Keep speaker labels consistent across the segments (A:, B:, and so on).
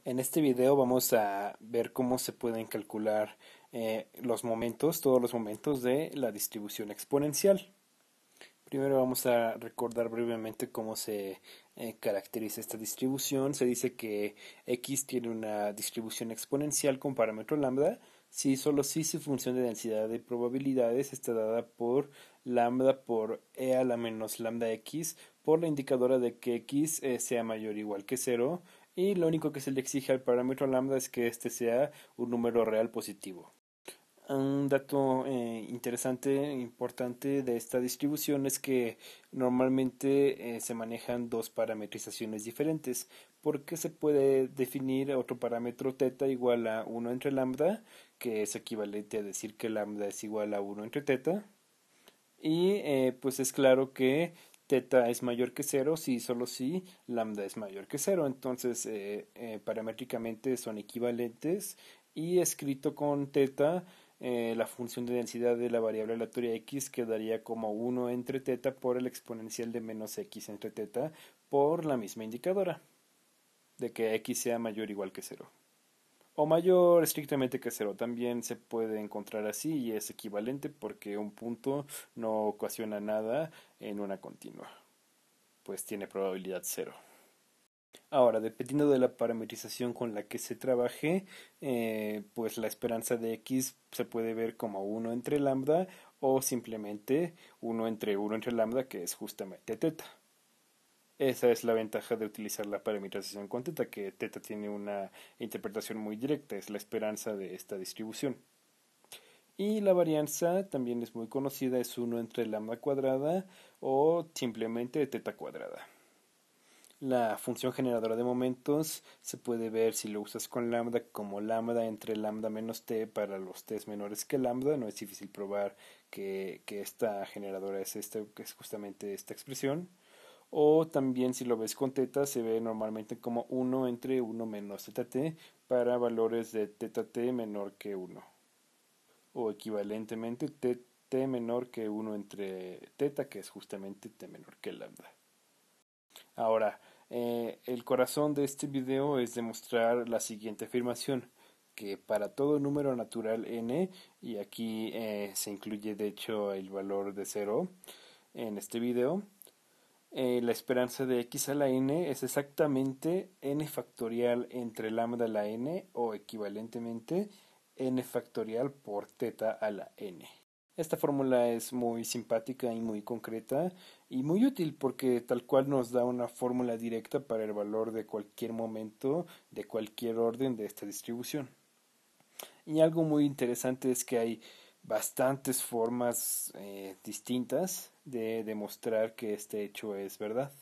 A: En este video vamos a ver cómo se pueden calcular los momentos, todos los momentos de la distribución exponencial. Primero vamos a recordar brevemente cómo se caracteriza esta distribución. Se dice que x tiene una distribución exponencial con parámetro lambda si solo si su función de densidad de probabilidades está dada por lambda por e a la menos lambda x por la indicadora de que x sea mayor o igual que cero, y lo único que se le exige al parámetro lambda es que este sea un número real positivo. Un dato interesante, importante de esta distribución es que normalmente se manejan dos parametrizaciones diferentes, porque se puede definir otro parámetro θ igual a 1 entre lambda, que es equivalente a decir que lambda es igual a 1 entre θ, y pues es claro que θ es mayor que cero si solo si lambda es mayor que cero. Entonces paramétricamente son equivalentes, y escrito con θ la función de densidad de la variable aleatoria x quedaría como 1 entre θ por el exponencial de menos x entre θ por la misma indicadora de que x sea mayor o igual que cero. O mayor estrictamente que cero también se puede encontrar así, y es equivalente porque un punto no ocasiona nada en una continua, pues tiene probabilidad cero. Ahora, dependiendo de la parametrización con la que se trabaje, pues la esperanza de x se puede ver como 1 entre lambda o simplemente 1 entre lambda, que es justamente θ. Esa es la ventaja de utilizar la parametrización con θ, que θ tiene una interpretación muy directa, es la esperanza de esta distribución. Y la varianza también es muy conocida, es 1 entre lambda cuadrada o simplemente θ cuadrada. La función generadora de momentos se puede ver, si lo usas con lambda, como lambda entre lambda menos t para los t menores que lambda. No es difícil probar que esta generadora es, que es justamente esta expresión. O también, si lo ves con θ, se ve normalmente como 1 entre 1 menos θt para valores de θt menor que 1. O equivalentemente t menor que 1 entre θ, que es justamente t menor que lambda. Ahora, el corazón de este video es demostrar la siguiente afirmación, que para todo número natural n, y aquí se incluye de hecho el valor de 0 en este video, la esperanza de x a la n es exactamente n factorial entre lambda a la n, o equivalentemente n factorial por θ a la n. Esta fórmula es muy simpática y muy concreta y muy útil, porque tal cual nos da una fórmula directa para el valor de cualquier momento de cualquier orden de esta distribución. Y algo muy interesante es que hay bastantes formas distintas de demostrar que este hecho es verdad.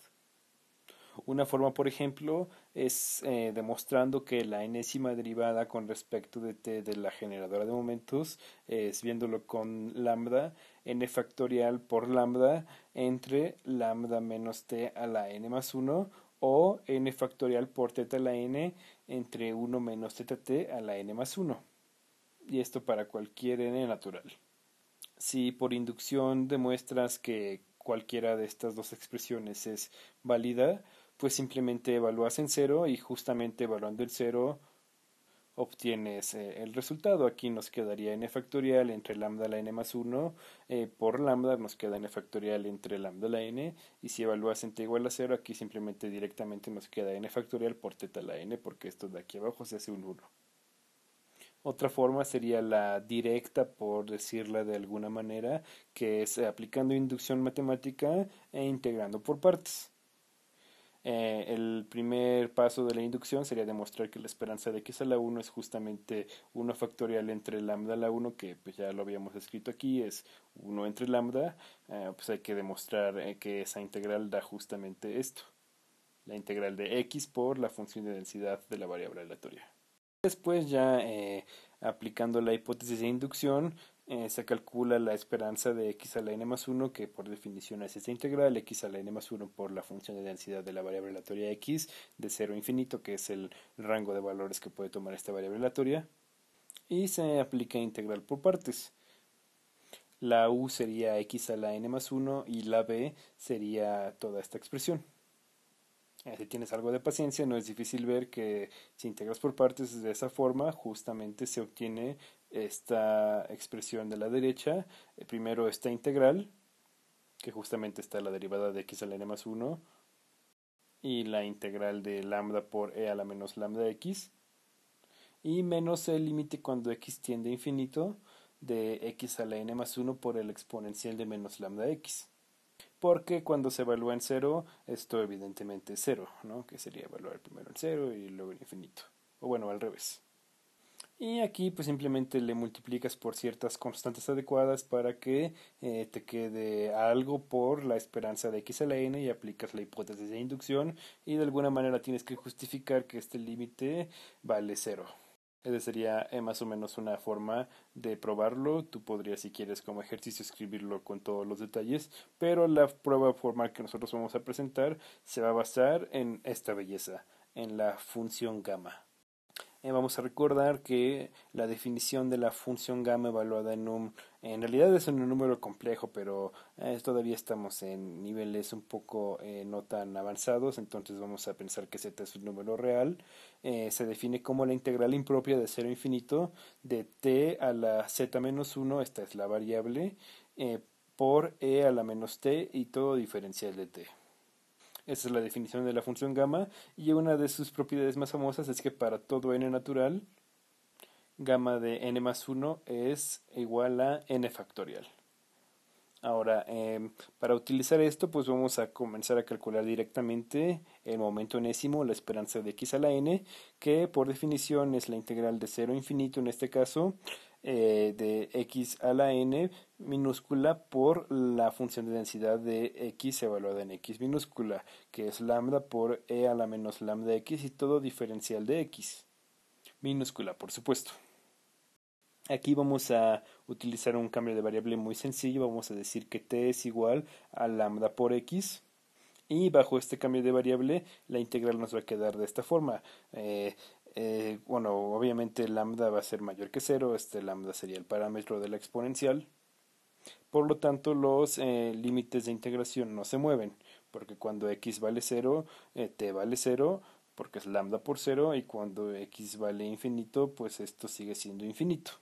A: Una forma, por ejemplo, es demostrando que la enésima derivada con respecto de t de la generadora de momentos es viéndolo con lambda, n factorial por lambda entre lambda menos t a la n más 1, o n factorial por θ a la n entre 1 menos θt a la n más 1. Y esto para cualquier n natural. Si por inducción demuestras que cualquiera de estas dos expresiones es válida, pues simplemente evalúas en cero, y justamente evaluando el cero obtienes el resultado. Aquí nos quedaría n factorial entre lambda a la n más 1 por lambda, nos queda n factorial entre lambda a la n, y si evalúas en t igual a 0, aquí simplemente directamente nos queda n factorial por θ a la n, porque esto de aquí abajo se hace un 1. Otra forma sería la directa, por decirla de alguna manera, que es aplicando inducción matemática e integrando por partes. El primer paso de la inducción sería demostrar que la esperanza de x a la 1 es justamente 1 factorial entre lambda a la 1, que pues ya lo habíamos escrito aquí, es 1 entre lambda. Pues hay que demostrar que esa integral da justamente esto, la integral de x por la función de densidad de la variable aleatoria. Después, ya aplicando la hipótesis de inducción, se calcula la esperanza de x a la n más 1, que por definición es esta integral, x a la n más 1 por la función de densidad de la variable aleatoria x, de 0 a infinito, que es el rango de valores que puede tomar esta variable aleatoria, y se aplica integral por partes. La u sería x a la n más 1 y la b sería toda esta expresión. Si tienes algo de paciencia, no es difícil ver que si integras por partes de esa forma, justamente se obtiene esta expresión de la derecha. Primero esta integral, que justamente está la derivada de x a la n más 1, y la integral de lambda por e a la menos lambda x, y menos el límite cuando x tiende a infinito de x a la n más 1 por el exponencial de menos lambda x. Porque cuando se evalúa en cero, esto evidentemente es cero, ¿no? Que sería evaluar primero en cero y luego en infinito. O bueno, al revés. Y aquí pues simplemente le multiplicas por ciertas constantes adecuadas para que te quede algo por la esperanza de x a la n y aplicas la hipótesis de inducción y de alguna manera tienes que justificar que este límite vale cero. Esa sería más o menos una forma de probarlo. Tú podrías, si quieres, como ejercicio escribirlo con todos los detalles, pero la prueba formal que nosotros vamos a presentar se va a basar en esta belleza, en la función gamma. Vamos a recordar que la definición de la función gamma evaluada en realidad es un número complejo, pero todavía estamos en niveles un poco no tan avanzados, entonces vamos a pensar que z es un número real. Se define como la integral impropia de 0 a infinito de t a la z menos 1, esta es la variable, por e a la menos t y todo diferencial de t. Esa es la definición de la función gamma y una de sus propiedades más famosas es que para todo n natural, gamma de n más 1 es igual a n factorial. Ahora, para utilizar esto, pues vamos a comenzar a calcular directamente el momento enésimo, la esperanza de x a la n, que por definición es la integral de 0 a infinito en este caso, de x a la n minúscula por la función de densidad de x evaluada en x minúscula, que es lambda por e a la menos lambda x y todo diferencial de x minúscula, por supuesto. Aquí vamos a utilizar un cambio de variable muy sencillo. Vamos a decir que t es igual a lambda por x. Y bajo este cambio de variable, la integral nos va a quedar de esta forma. Bueno, obviamente lambda va a ser mayor que cero. Este lambda sería el parámetro de la exponencial. Por lo tanto, los límites de integración no se mueven. Porque cuando x vale 0, t vale 0, porque es lambda por 0. Y cuando x vale infinito, pues esto sigue siendo infinito.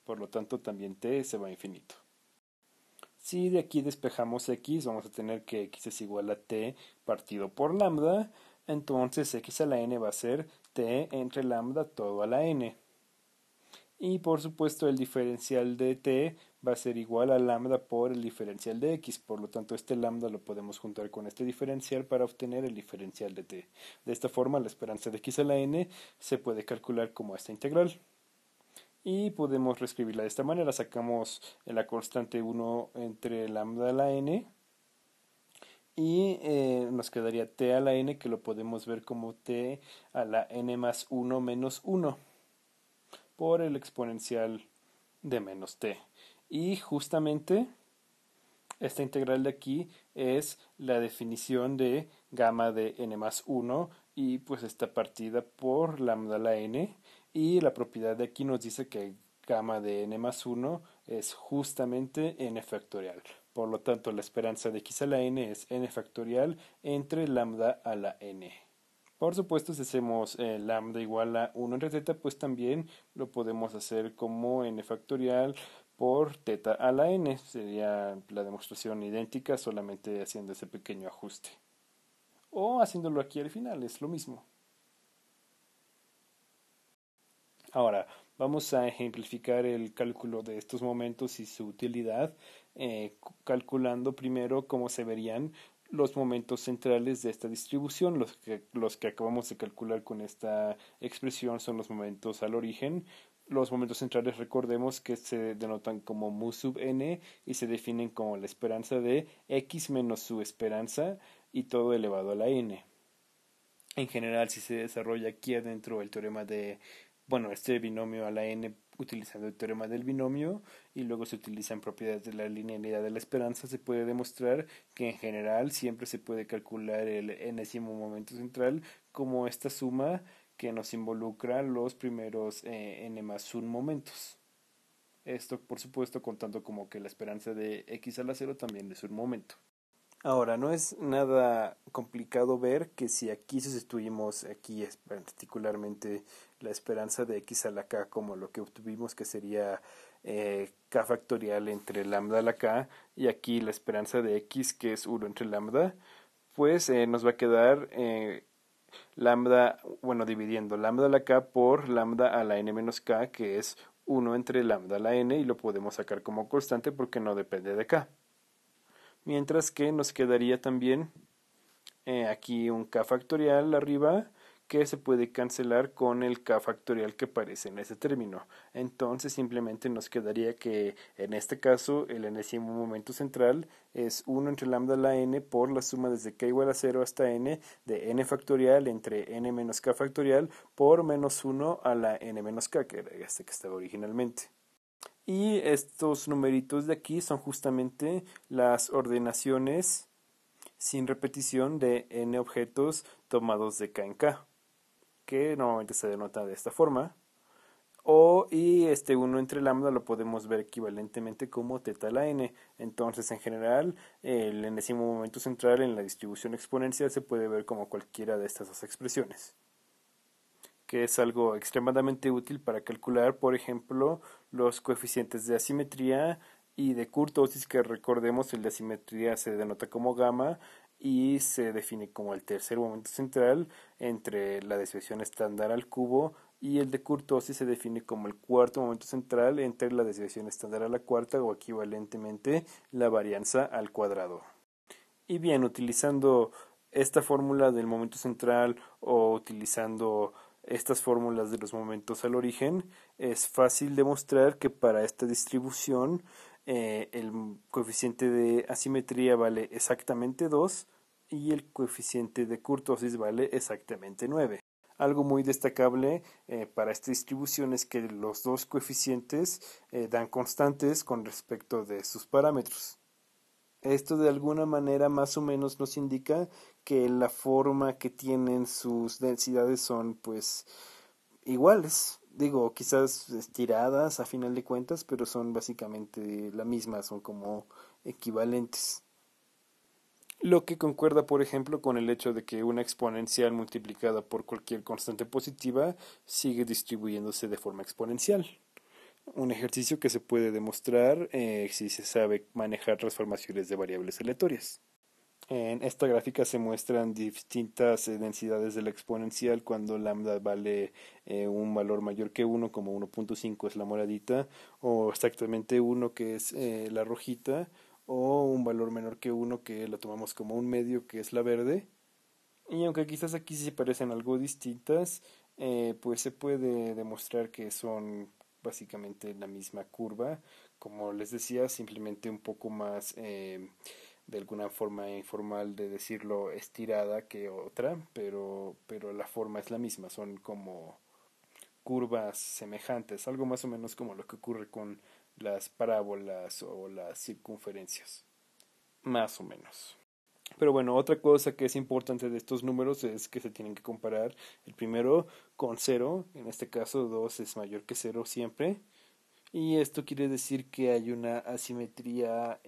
A: Por lo tanto, también t se va a infinito. Si de aquí despejamos x, vamos a tener que x es igual a t partido por lambda. Entonces x a la n va a ser t entre lambda todo a la n. Y por supuesto el diferencial de t va a ser igual a lambda por el diferencial de x. Por lo tanto, este lambda lo podemos juntar con este diferencial para obtener el diferencial de t. De esta forma, la esperanza de x a la n se puede calcular como esta integral. Y podemos reescribirla de esta manera. Sacamos la constante 1 entre lambda a la n. Y nos quedaría t a la n, que lo podemos ver como t a la n más 1 menos 1 por el exponencial de menos t. Y justamente esta integral de aquí es la definición de gamma de n más 1 y pues está partida por lambda a la n. Y la propiedad de aquí nos dice que gamma de n más 1 es justamente n factorial. Por lo tanto, la esperanza de x a la n es n factorial entre lambda a la n. Por supuesto, si hacemos lambda igual a 1 entre teta, pues también lo podemos hacer como n factorial por teta a la n. Sería la demostración idéntica, solamente haciendo ese pequeño ajuste. O haciéndolo aquí al final, es lo mismo. Ahora, vamos a ejemplificar el cálculo de estos momentos y su utilidad, calculando primero cómo se verían los momentos centrales de esta distribución. Los que acabamos de calcular con esta expresión son los momentos al origen. Los momentos centrales, recordemos que se denotan como mu sub n y se definen como la esperanza de x menos su esperanza y todo elevado a la n. En general, si se desarrolla aquí adentro el teorema de, bueno, este binomio a la n utilizando el teorema del binomio y luego se utilizan propiedades de la linealidad de la esperanza, se puede demostrar que en general siempre se puede calcular el enésimo momento central como esta suma que nos involucra los primeros n más 1 momentos. Esto, por supuesto, contando como que la esperanza de x a la 0 también es un momento. Ahora, no es nada complicado ver que si aquí sustituimos aquí particularmente la esperanza de x a la k como lo que obtuvimos que sería k factorial entre lambda a la k y aquí la esperanza de x que es 1 entre lambda, pues nos va a quedar lambda, bueno, dividiendo lambda a la k por lambda a la n menos k, que es 1 entre lambda a la n, y lo podemos sacar como constante porque no depende de k. Mientras que nos quedaría también aquí un k factorial arriba que se puede cancelar con el k factorial que aparece en ese término. Entonces simplemente nos quedaría que en este caso el enésimo momento central es 1 entre lambda a la n por la suma desde k igual a 0 hasta n de n factorial entre n menos k factorial por menos 1 a la n menos k, que era este que estaba originalmente. Y estos numeritos de aquí son justamente las ordenaciones sin repetición de n objetos tomados de k en k, que normalmente se denota de esta forma. Y este 1 entre lambda lo podemos ver equivalentemente como teta a la n. Entonces, en general, el enésimo momento central en la distribución exponencial se puede ver como cualquiera de estas dos expresiones, que es algo extremadamente útil para calcular, por ejemplo, los coeficientes de asimetría y de kurtosis, que recordemos el de asimetría se denota como gamma y se define como el tercer momento central entre la desviación estándar al cubo, y el de kurtosis se define como el cuarto momento central entre la desviación estándar a la cuarta, o equivalentemente la varianza al cuadrado. Y bien, utilizando esta fórmula del momento central o utilizando estas fórmulas de los momentos al origen, es fácil demostrar que para esta distribución el coeficiente de asimetría vale exactamente 2 y el coeficiente de kurtosis vale exactamente 9. Algo muy destacable para esta distribución es que los dos coeficientes dan constantes con respecto de sus parámetros. Esto de alguna manera más o menos nos indica que la forma que tienen sus densidades son pues iguales. Digo, quizás estiradas a final de cuentas, pero son básicamente la misma, son como equivalentes. Lo que concuerda, por ejemplo, con el hecho de que una exponencial multiplicada por cualquier constante positiva sigue distribuyéndose de forma exponencial. Un ejercicio que se puede demostrar si se sabe manejar transformaciones de variables aleatorias. En esta gráfica se muestran distintas densidades de la exponencial cuando lambda vale un valor mayor que 1, como 1.5 es la moradita, o exactamente 1 que es la rojita, o un valor menor que 1 que lo tomamos como un medio, que es la verde. Y aunque quizás aquí sí se parecen algo distintas, pues se puede demostrar que son básicamente la misma curva. Como les decía, simplemente un poco más, de alguna forma informal de decirlo, estirada que otra, pero la forma es la misma, son como curvas semejantes, algo más o menos como lo que ocurre con las parábolas o las circunferencias, más o menos. Pero bueno, otra cosa que es importante de estos números es que se tienen que comparar el primero con cero. En este caso 2 es mayor que cero siempre, y esto quiere decir que hay una asimetría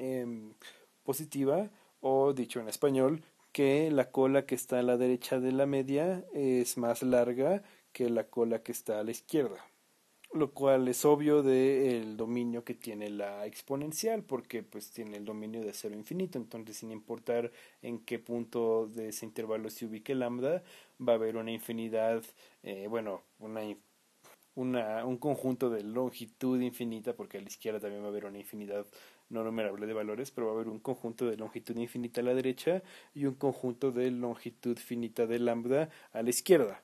A: positiva, o dicho en español, que la cola que está a la derecha de la media es más larga que la cola que está a la izquierda, lo cual es obvio del dominio que tiene la exponencial, porque pues tiene el dominio de cero infinito. Entonces, sin importar en qué punto de ese intervalo se ubique lambda, va a haber una infinidad, bueno, un conjunto de longitud infinita, porque a la izquierda también va a haber una infinidad no numerable de valores, pero va a haber un conjunto de longitud infinita a la derecha y un conjunto de longitud finita de lambda a la izquierda.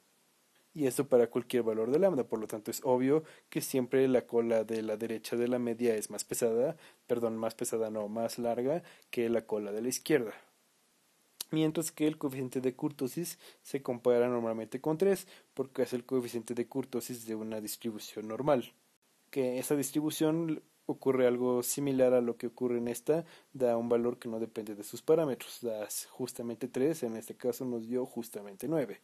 A: Y esto para cualquier valor de lambda, por lo tanto es obvio que siempre la cola de la derecha de la media es más pesada, perdón, más pesada no, más larga que la cola de la izquierda. Mientras que el coeficiente de kurtosis se compara normalmente con 3, porque es el coeficiente de kurtosis de una distribución normal. Que esa distribución ocurre algo similar a lo que ocurre en esta, da un valor que no depende de sus parámetros, da justamente 3, en este caso nos dio justamente 9.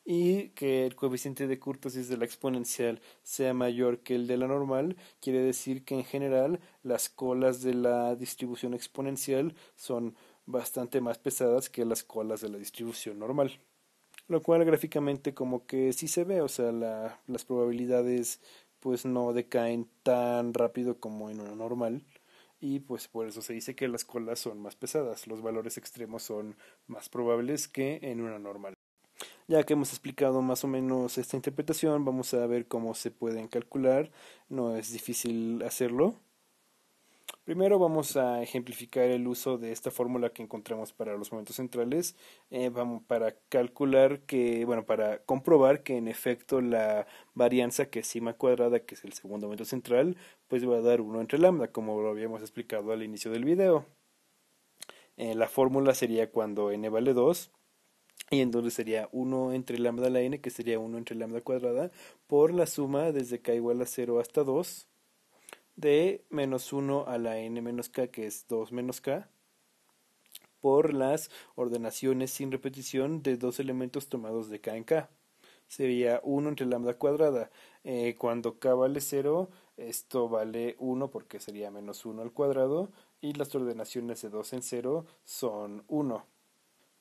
A: Y que el coeficiente de kurtosis de la exponencial sea mayor que el de la normal, quiere decir que en general las colas de la distribución exponencial son bastante más pesadas que las colas de la distribución normal. Lo cual gráficamente como que sí se ve, o sea, las probabilidades pues no decaen tan rápido como en una normal y pues por eso se dice que las colas son más pesadas, los valores extremos son más probables que en una normal. Ya que hemos explicado más o menos esta interpretación, vamos a ver cómo se pueden calcular, no es difícil hacerlo. Primero vamos a ejemplificar el uso de esta fórmula que encontramos para los momentos centrales. Vamos para calcular que, bueno, para comprobar que en efecto la varianza que es sigma cuadrada, que es el segundo momento central, pues va a dar 1 entre lambda, como lo habíamos explicado al inicio del video. La fórmula sería cuando n vale 2, y entonces sería 1 entre lambda a la n, que sería 1 entre lambda cuadrada, por la suma desde k igual a 0 hasta 2 de menos 1 a la n menos k, que es 2 menos k, por las ordenaciones sin repetición de dos elementos tomados de k en k. Sería 1 entre lambda cuadrada. Cuando k vale 0, esto vale 1 porque sería menos 1 al cuadrado, y las ordenaciones de 2 en 0 son 1,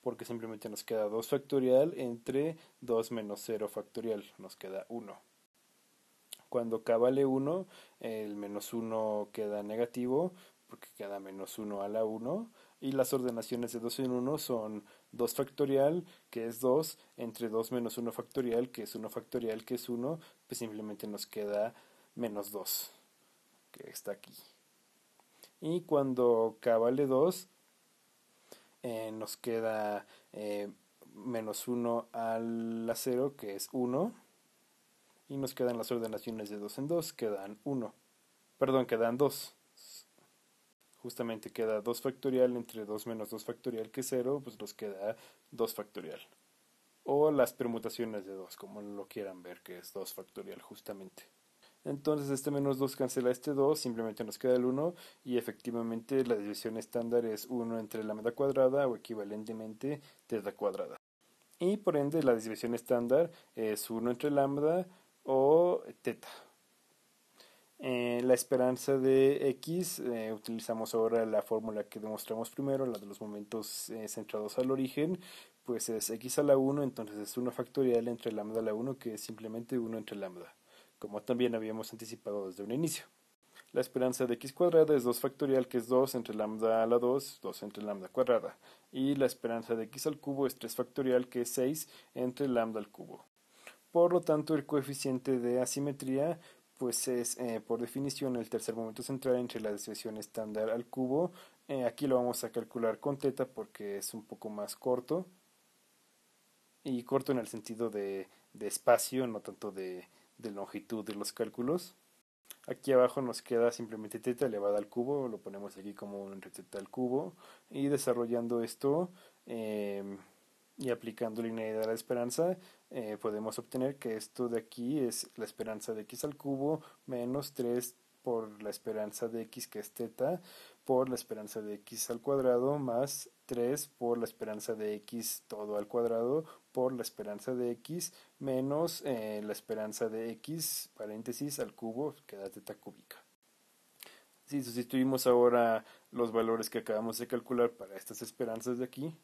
A: porque simplemente nos queda 2 factorial entre 2 menos 0 factorial, nos queda 1. Cuando k vale 1, el menos 1 queda negativo porque queda menos 1 a la 1, y las ordenaciones de 2 en 1 son 2 factorial, que es 2, entre 2 menos 1 factorial, que es 1 factorial, que es 1, pues simplemente nos queda menos 2, que está aquí. Y cuando k vale 2, nos queda menos 1 a la 0, que es 1, y nos quedan las ordenaciones de 2 en 2, quedan 1. Perdón, quedan 2. Justamente queda 2 factorial entre 2 menos 2 factorial, que es 0, pues nos queda 2 factorial. O las permutaciones de 2, como lo quieran ver, que es 2 factorial justamente. Entonces este menos 2 cancela este 2, simplemente nos queda el 1, y efectivamente la división estándar es 1 entre lambda cuadrada, o equivalentemente teta cuadrada. Y por ende la división estándar es 1 entre lambda o teta. La esperanza de x, utilizamos ahora la fórmula que demostramos primero, la de los momentos centrados al origen, pues es x a la 1, entonces es 1 factorial entre lambda a la 1, que es simplemente 1 entre lambda, como también habíamos anticipado desde un inicio. La esperanza de x cuadrada es 2 factorial, que es 2 entre lambda a la 2, 2 entre lambda cuadrada. Y la esperanza de x al cubo es 3 factorial, que es 6 entre lambda al cubo. Por lo tanto, el coeficiente de asimetría pues es por definición el tercer momento central entre la desviación estándar al cubo. Aquí lo vamos a calcular con teta porque es un poco más corto, y corto en el sentido de espacio, no tanto de longitud de los cálculos. Aquí abajo nos queda simplemente teta elevada al cubo, lo ponemos aquí como 1 entre teta al cubo, y desarrollando esto y aplicando linealidad a la esperanza, podemos obtener que esto de aquí es la esperanza de x al cubo menos 3 por la esperanza de x, que es teta, por la esperanza de x al cuadrado, más 3 por la esperanza de x todo al cuadrado, por la esperanza de x, menos la esperanza de x, paréntesis, al cubo, que da teta cúbica. Si sustituimos ahora los valores que acabamos de calcular para estas esperanzas de aquí,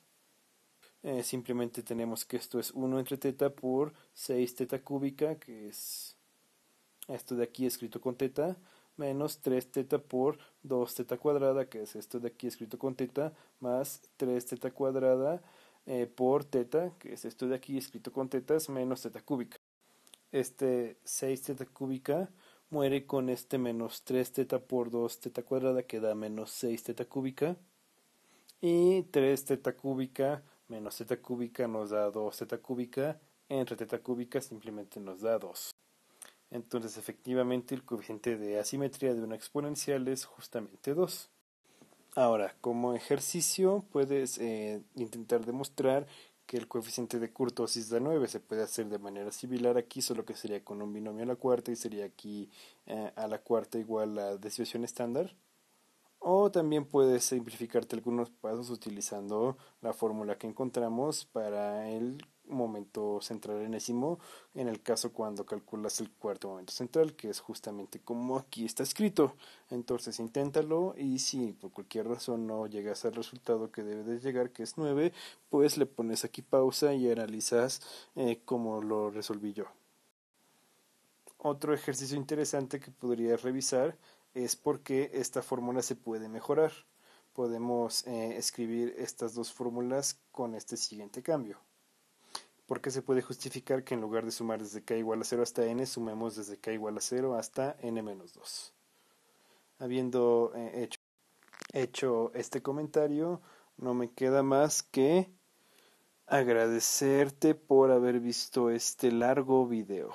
A: simplemente tenemos que esto es 1 entre teta por 6 teta cúbica, que es esto de aquí escrito con teta, menos 3 teta por 2 teta cuadrada, que es esto de aquí escrito con teta, más 3 teta cuadrada por teta, que es esto de aquí escrito con tetas, menos teta cúbica. Este 6 teta cúbica muere con este menos 3 teta por 2 teta cuadrada, que da menos 6 teta cúbica, y 3 teta cúbica menos teta cúbica nos da 2 teta cúbica, entre teta cúbica simplemente nos da 2. Entonces efectivamente el coeficiente de asimetría de una exponencial es justamente 2. Ahora, como ejercicio puedes intentar demostrar que el coeficiente de kurtosis da 9. Se puede hacer de manera similar aquí, solo que sería con un binomio a la cuarta, y sería aquí a la cuarta igual a desviación estándar. O también puedes simplificarte algunos pasos utilizando la fórmula que encontramos para el momento central enésimo, en el caso cuando calculas el cuarto momento central, que es justamente como aquí está escrito. Entonces inténtalo, y si por cualquier razón no llegas al resultado que debe de llegar, que es 9, pues le pones aquí pausa y analizas cómo lo resolví yo. Otro ejercicio interesante que podrías revisar es por qué esta fórmula se puede mejorar. Podemos escribir estas dos fórmulas con este siguiente cambio. ¿Por qué se puede justificar que en lugar de sumar desde k igual a 0 hasta n, sumemos desde k igual a 0 hasta n menos 2? Habiendo hecho este comentario, no me queda más que agradecerte por haber visto este largo video.